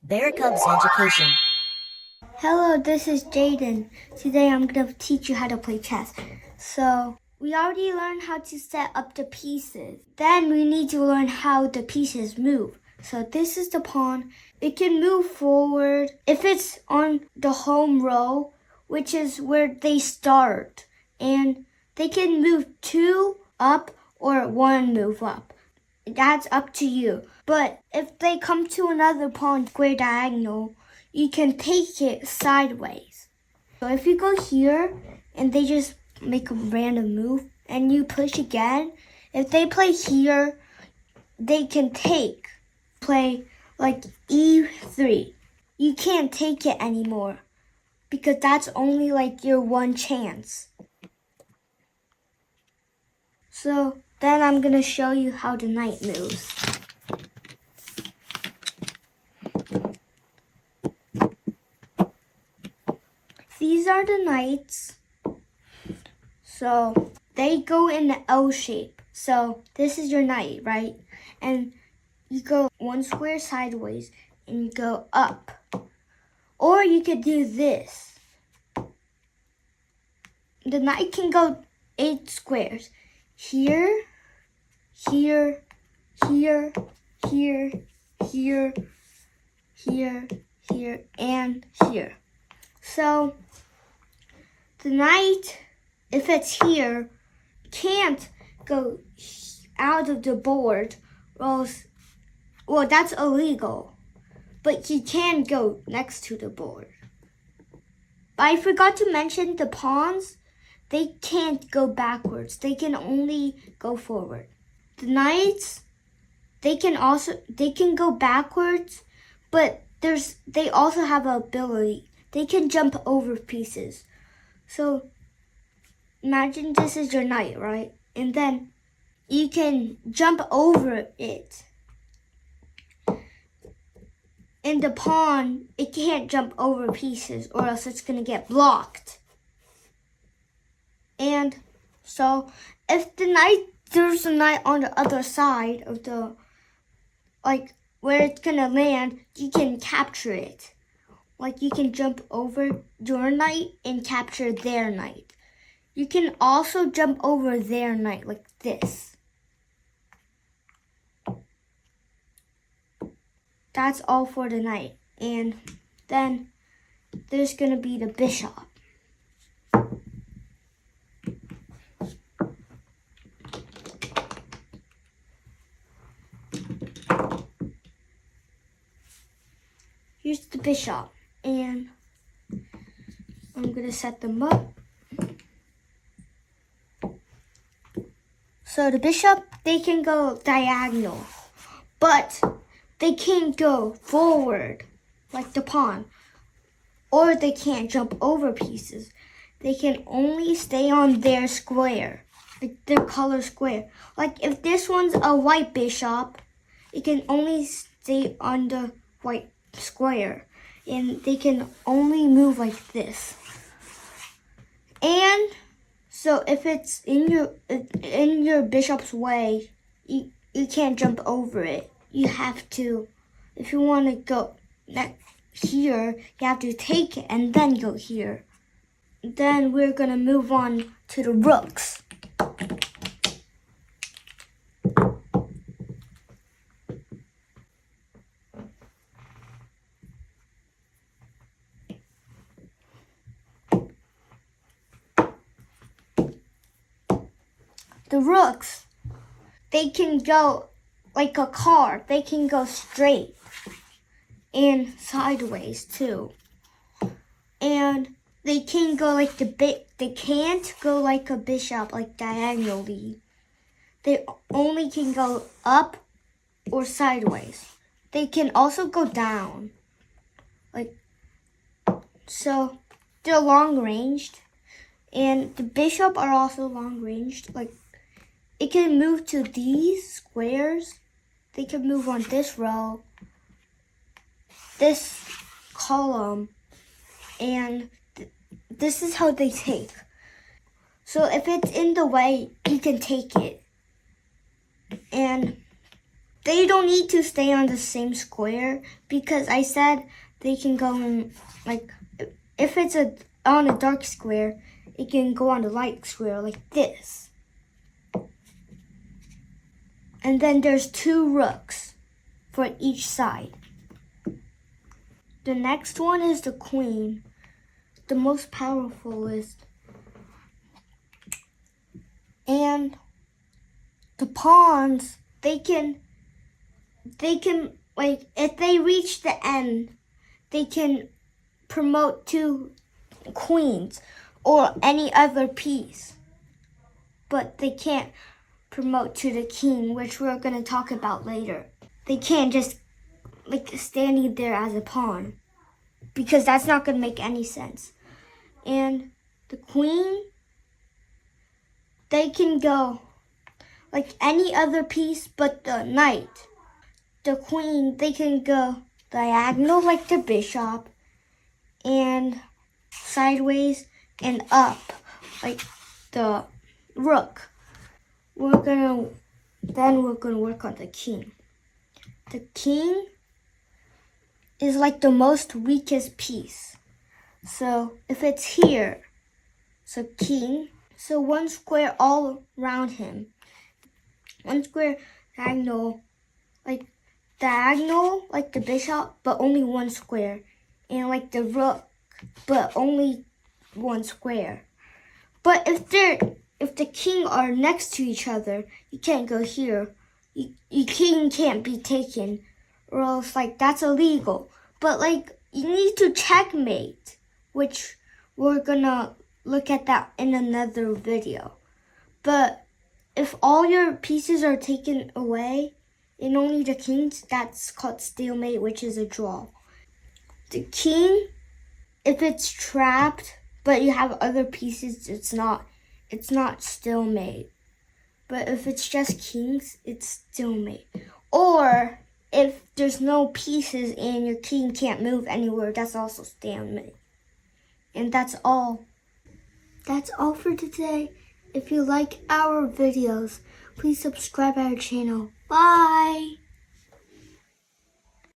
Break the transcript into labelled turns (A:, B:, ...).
A: Bear Cubs Education.
B: Hello, this is Jaiden. Today I'm going to teach you how to play chess. So, we already learned how to set up the pieces. Then we need to learn how the pieces move. So this is the pawn. It can move forward if it's on the home row, which is where they start. And they can move 2 up or 1 move up. That's up to you. But if they come to another pawn square diagonal, you can take it sideways. So if you go here and they just make a random move and you push again, if they play here, they can play like e3. You can't take it anymore because that's only like your one chance. So then I'm going to show you how the knight moves. These are the knights. So they go in the L shape. So this is your knight, right? And you go 1 square sideways and you go up. Or you could do this. The knight can go 8 squares. Here, here, here, here, here, here, here, and here. So the knight, if it's here, can't go out of the board, well, that's illegal. But he can go next to the board. But I forgot to mention the pawns, they can't go backwards. They can only go forward. The knights, they can go backwards, but they also have an ability. They can jump over pieces. So imagine this is your knight, right? And then you can jump over it. And the pawn, it can't jump over pieces or else it's going to get blocked. And so if there's a knight on the other side of the, like where it's going to land, you can capture it. Like you can jump over your knight and capture their knight. You can also jump over their knight like this. That's all for the knight. And then there's going to be the bishop. Here's the bishop. And I'm going to set them up. So the bishop, they can go diagonal, but they can't go forward like the pawn, or they can't jump over pieces. They can only stay on their square, like their color square. Like if this one's a white bishop, it can only stay on the white square, and they can only move like this. And so if it's in your bishop's way, you can't jump over it. You have to, if you want to go here, you have to take it and then go here. Then we're going to move on to the rooks. The rooks, they can go like a car. They can go straight and sideways too. And they can go like they can't go like a bishop, like diagonally. They only can go up or sideways. They can also go down. So they're long ranged. And the bishop are also long ranged. Like it can move to these squares. They can move on this row, this column, and this is how they take. So if it's in the way, you can take it. And they don't need to stay on the same square because I said they can go in, like, if it's on a dark square, it can go on the light square like this. And then there's 2 rooks for each side. The next one is the queen, the most powerfulest. And the pawns, they can like, if they reach the end, they can promote to queens or any other piece. But they can't promote to the king, which we're going to talk about later. They can't just like standing there as a pawn because that's not going to make any sense. And the queen, they can go like any other piece but the knight. The queen, they can go diagonal like the bishop, and sideways and up like the rook. We're gonna work on the king. The king is like the most weakest piece. So if it's here, so king, so 1 square all around him. 1 square diagonal like the bishop, but only 1 square. And like the rook, but only 1 square. But if the king are next to each other, you can't go here. Your king can't be taken, or else like that's illegal. But like you need to checkmate, which we're gonna look at that in another video. But if all your pieces are taken away and only the king's, that's called stalemate, which is a draw. The king, if it's trapped, but you have other pieces, it's not stalemate. But if it's just kings, it's stalemate. Or if there's no pieces and your king can't move anywhere, that's also stalemate. And that's all. That's all for today. If you like our videos, please subscribe our channel. Bye!